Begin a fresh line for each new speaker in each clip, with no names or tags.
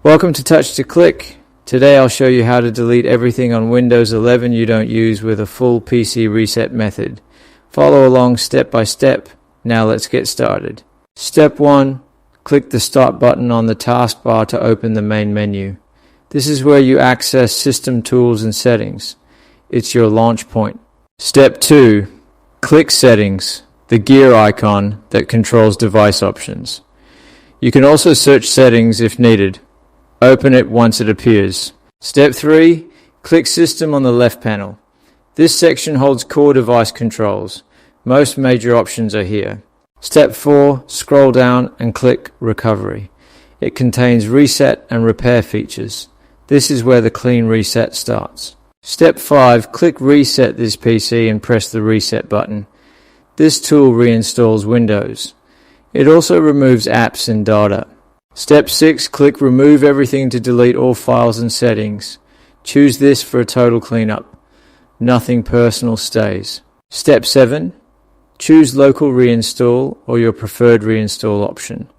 Welcome to Touch to Click. Today I'll show you how to delete everything on Windows 11 you don't use with a full PC reset method. Follow along step by step. Now let's get started. Step 1. Click the Start button on the taskbar to open the main menu. This is where you access System Tools and Settings. It's your launch point. Step 2. Click Settings, the gear icon that controls device options. You can also search Settings if needed. Open it once it appears. Step 3. Click System on the left panel. This section holds core device controls. Most major options are here. Step 4. Scroll down and click Recovery. It contains reset and repair features. This is where the clean reset starts. Step 5. Click Reset this PC and press the Reset button. This tool reinstalls Windows. It also removes apps and data. Step 6. Click Remove Everything to delete all files and settings. Choose this for a total cleanup. Nothing personal stays. Step 7. Choose Local Reinstall or your preferred reinstall option.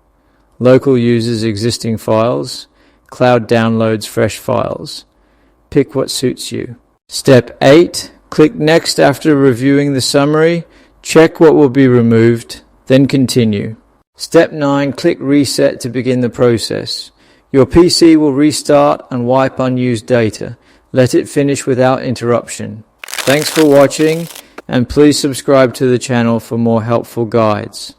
Local uses existing files. Cloud downloads fresh files. Pick what suits you. Step 8. Click Next after reviewing the summary. Check what will be removed, then continue. Step 9. Click Reset to begin the process. Your PC will restart and wipe unused data. Let it finish without interruption. Thanks for watching, and please subscribe to the channel for more helpful guides.